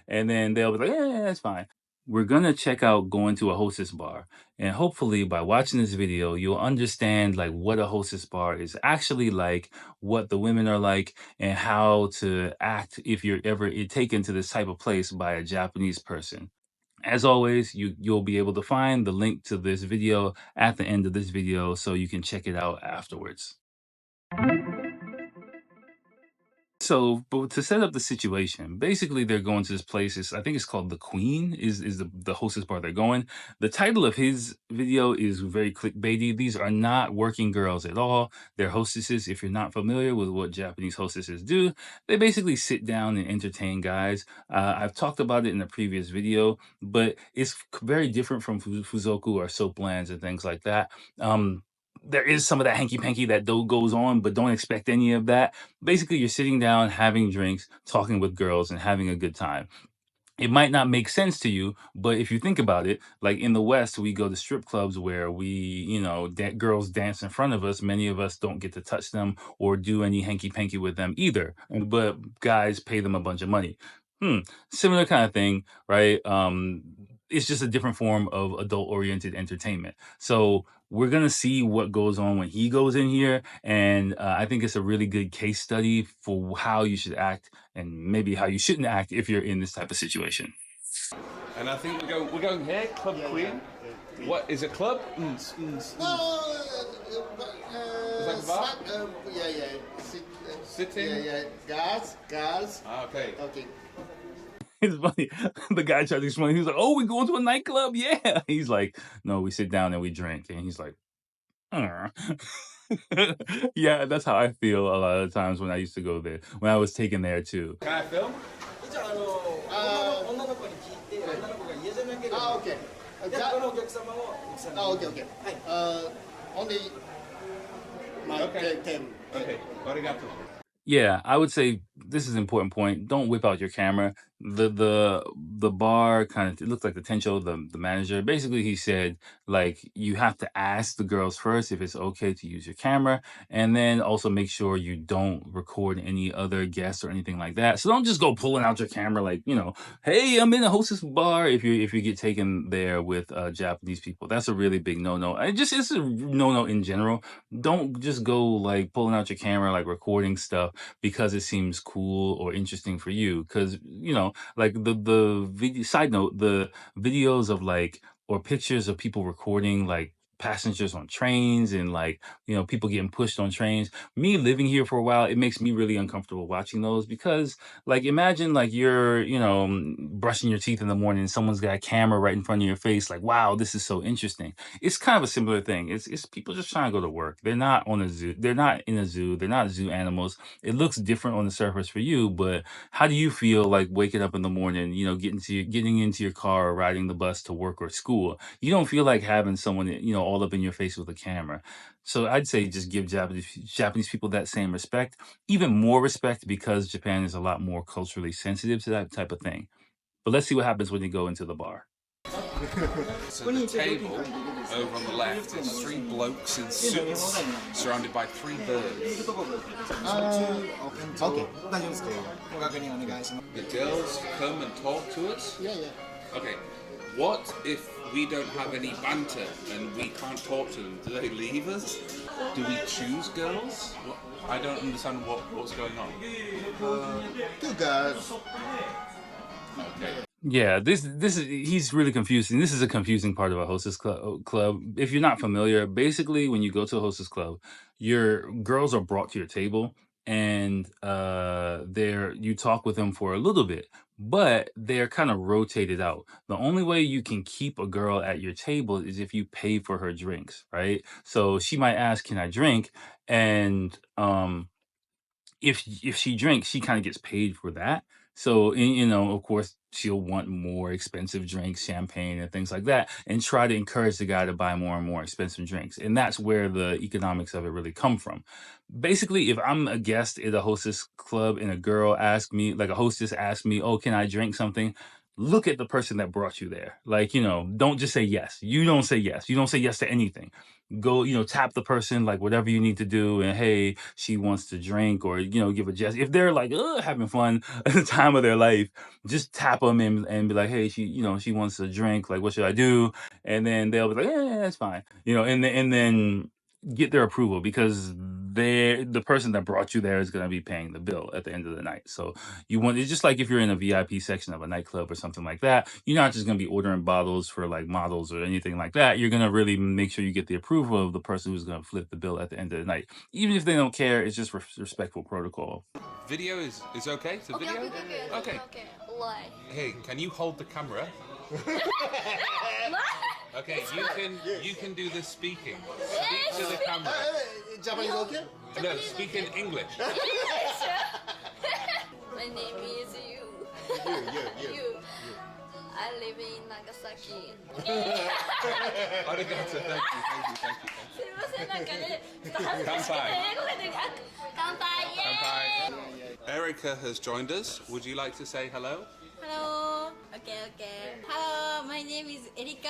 and then they'll be like, yeah, that's fine. We're gonna check out going to a hostess bar. And hopefully by watching this video, you'll understand like what a hostess bar is actually like, what the women are like, and how to act if you're ever taken to this type of place by a Japanese person. As always, you'll be able to find the link to this video at the end of this video so you can check it out afterwards. So, but to set up the situation, basically they're going to this place. I think it's called the Queen. Is the hostess bar they're going? The title of his video is very clickbaity. These are not working girls at all. They're hostesses. If you're not familiar with what Japanese hostesses do, they basically sit down and entertain guys. I've talked about it in a previous video, but it's very different from fuzoku or soap lands and things like that. There is some of that hanky panky that goes on, but don't expect any of that. Basically, you're sitting down, having drinks, talking with girls, and having a good time. It might not make sense to you, but if you think about it, like in the West, we go to strip clubs where girls dance in front of us. Many of us don't get to touch them or do any hanky panky with them either, but guys pay them a bunch of money. Similar kind of thing, right? It's just a different form of adult-oriented entertainment. So we're gonna see what goes on when he goes in here, and I think it's a really good case study for how you should act and maybe how you shouldn't act if you're in this type of situation. And I think we're going here, Club Queen. What is a club? No, Is that a bar? Sitting? Guys. Okay. Okay. It's funny. The guy tried to explain. He's like, "Oh, we going to a nightclub? Yeah." He's like, "No, we sit down and we drink." And he's like, "Uh." Yeah, that's how I feel a lot of times when I used to go there. When I was taken there too. Can I film? じゃあ、女の子に聞いて、女の子が嫌じゃなければ、Okay. で他のお客様を奥さんに。Okay. Only my Okay. 10. Okay. Arigato. Yeah, I would say this is an important point. Don't whip out your camera. The bar kind of, it looks like the Tencho, the manager. Basically, he said like you have to ask the girls first if it's okay to use your camera, and then also make sure you don't record any other guests or anything like that. So don't just go pulling out your camera like, hey, I'm in a hostess bar. If you get taken there with Japanese people, that's a really big no-no. It's a no-no in general. Don't just go like pulling out your camera, like recording stuff because it seems cool or interesting for you. Because like the video, side note, the videos of like or pictures of people recording like passengers on trains and like people getting pushed on trains. Me living here for a while, it makes me really uncomfortable watching those because like imagine like you're brushing your teeth in the morning and someone's got a camera right in front of your face, like, wow, this is so interesting. It's kind of a similar thing. It's people just trying to go to work. They're not on a zoo, they're not in a zoo, they're not zoo animals. It looks different on the surface for you, but how do you feel like waking up in the morning, getting into your car or riding the bus to work or school? You don't feel like having someone, all up in your face with a camera. So I'd say just give Japanese people that same respect, even more respect because Japan is a lot more culturally sensitive to that type of thing. But let's see what happens when you go into the bar. So the table over on the left is 3 blokes in suits surrounded by 3 birds. Okay. The girls come and talk to us. Yeah. Okay. What if we don't have any banter and we can't talk to them? Do they leave us? Do we choose girls? I don't understand what's going on. 2 girls. Okay. Yeah, this is he's really confusing. This is a confusing part of a hostess club. If you're not familiar, basically when you go to a hostess club, your girls are brought to your table and you talk with them for a little bit, but they're kind of rotated out. The only way you can keep a girl at your table is if you pay for her drinks, right? So she might ask, "Can I drink?" And if she drinks, she kind of gets paid for that. So, of course, she'll want more expensive drinks, champagne and things like that, and try to encourage the guy to buy more and more expensive drinks. And that's where the economics of it really come from. Basically, if I'm a guest at a hostess club and a girl asks me, like a hostess asks me, "Oh, can I drink something?" look at the person that brought you there. Like, don't just say yes. You don't say yes. You don't say yes to anything. Go, tap the person, like whatever you need to do. And hey, she wants to drink, or, give a gesture. If they're like, having fun at the time of their life, just tap them and be like, hey, she wants to drink. Like, what should I do? And then they'll be like, yeah, that's fine. And then get their approval, because the person that brought you there is going to be paying the bill at the end of the night. So it's just like if you're in a VIP section of a nightclub or something like that, you're not just going to be ordering bottles for like models or anything like that. You're going to really make sure you get the approval of the person who's going to flip the bill at the end of the night. Even if they don't care, it's just respectful protocol. Video is okay? It's a video? Okay. Why? Hey, can you hold the camera? Okay, you can do the speaking. Speak to the camera. Japanese okay? No, speak in English. My name is you. You. I live in Nagasaki. Arigato, thank you. すいません、なんかね、ちょっと恥ずかしくて英語が出て乾杯、イエーイ Erica has joined us. Would you like to say hello? Hello. Okay. Hello, my name is Erika.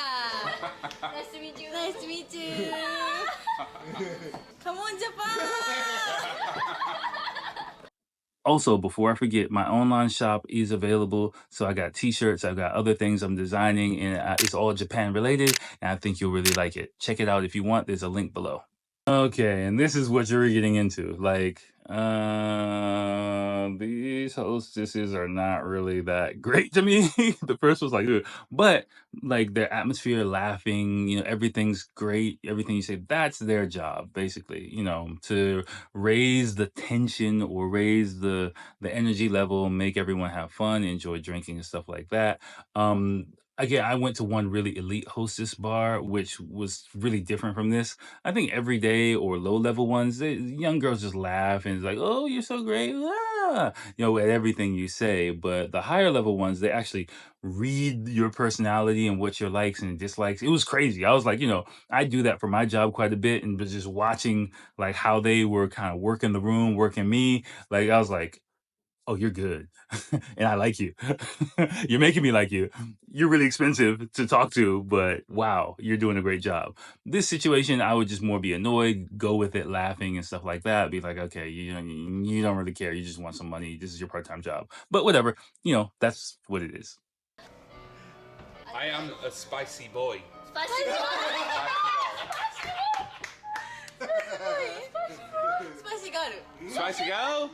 Nice to meet you. Nice to meet you. Come on, Japan. Also, before I forget, my online shop is available. So I got t-shirts, I've got other things I'm designing, and it's all Japan related, and I think you'll really like it. Check it out if you want. There's a link below. Okay, and this is what you're getting into. Like, these hostesses are not really that great to me. The first was like, ugh. But like their atmosphere, laughing, everything's great. Everything you say, that's their job, basically. To raise the tension or raise the energy level, make everyone have fun, enjoy drinking and stuff like that. Again, I went to one really elite hostess bar, which was really different from this. I think everyday or low level ones, young girls just laugh and it's like, oh, you're so great, at everything you say. But the higher level ones, they actually read your personality and what your likes and dislikes. It was crazy. I was like, I do that for my job quite a bit, and was just watching like how they were kind of working the room, working me. Like I was like, oh, you're good. And I like you. You're making me like you. You're really expensive to talk to, but wow, you're doing a great job. This situation, I would just more be annoyed, go with it, laughing and stuff like that. Be like, okay, you don't really care. You just want some money. This is your part-time job. But whatever, that's what it is. I am a spicy boy. Spicy girl. Spicy girl?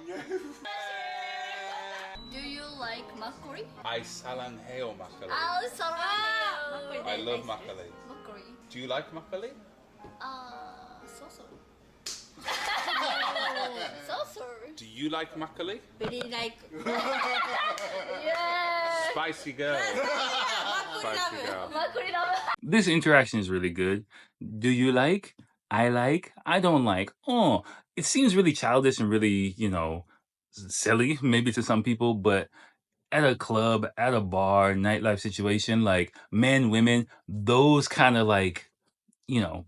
Do you like makgeolli? I salangheo makgeolli. Oh, sorry. I love makgeolli. Makgeolli. Do you like makgeolli? So. So. Do you like makgeolli? Very like. Yeah. Spicy girl. Spicy girl. Makgeolli love. This interaction is really good. Do you like? I like? I don't like. Oh, it seems really childish and really, silly, maybe to some people, but at a club, at a bar, nightlife situation, like men, women, those kind of like,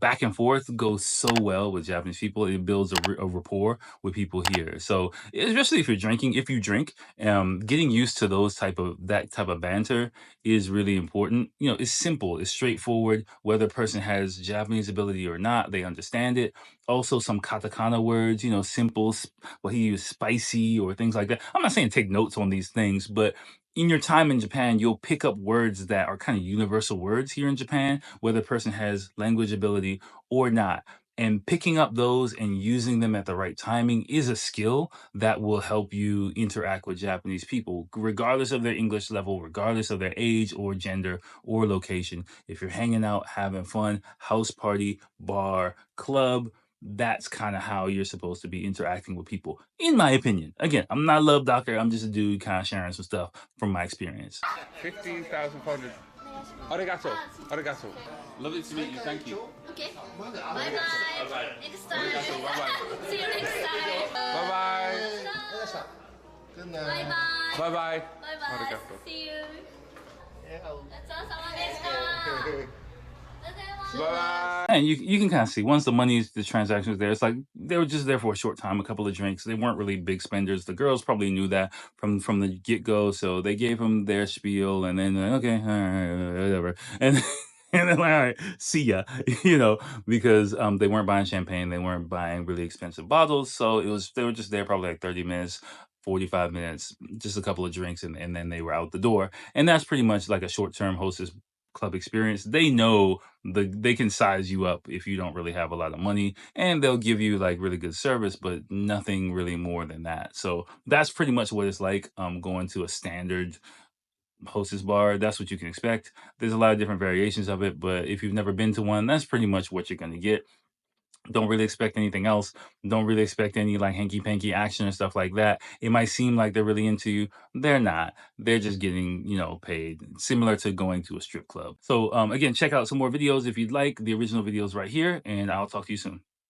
back and forth goes so well with Japanese people. It builds a rapport with people here. So especially if you're drinking, if you drink, getting used to that type of banter is really important. It's simple, it's straightforward. Whether a person has Japanese ability or not, they understand it. Also, some katakana words, simple, what he used, spicy or things like that. I'm not saying take notes on these things, but in your time in Japan, you'll pick up words that are kind of universal words here in Japan, whether a person has language ability or not. And picking up those and using them at the right timing is a skill that will help you interact with Japanese people, regardless of their English level, regardless of their age or gender or location. If you're hanging out, having fun, house party, bar, club, that's kind of how you're supposed to be interacting with people, in my opinion. Again, I'm not a love doctor. I'm just a dude kind of sharing some stuff from my experience. 15,400. Arigato. Arigato. Lovely to meet you. Thank you. Okay. Bye. Next time. Bye-bye. See you next time. Bye-bye. Good night. Bye. Bye-bye. Bye. Arigato. See you. 笑顔。ごちそうさまでした。Bye. And you can kind of see once the transaction was there, it's like they were just there for a short time, a couple of drinks. They weren't really big spenders. The girls probably knew that from the get go, so they gave them their spiel, and then okay, all right, whatever, and. And then like, all right, see ya, because they weren't buying champagne, they weren't buying really expensive bottles, so they were just there probably like 30 minutes, 45 minutes, just a couple of drinks, and then they were out the door. And that's pretty much like a short-term hostess club experience. They know they can size you up if you don't really have a lot of money, and they'll give you like really good service, but nothing really more than that. So that's pretty much what it's like going to a standard hostess bar. That's what you can expect. There's a lot of different variations of it, but if you've never been to one, that's pretty much what you're going to get. Don't really expect anything else. Don't really expect any like hanky panky action and stuff like that. It might seem like they're really into you. They're not. They're just getting, paid, similar to going to a strip club. So again, check out some more videos if you'd like. The original videos right here, and I'll talk to you soon.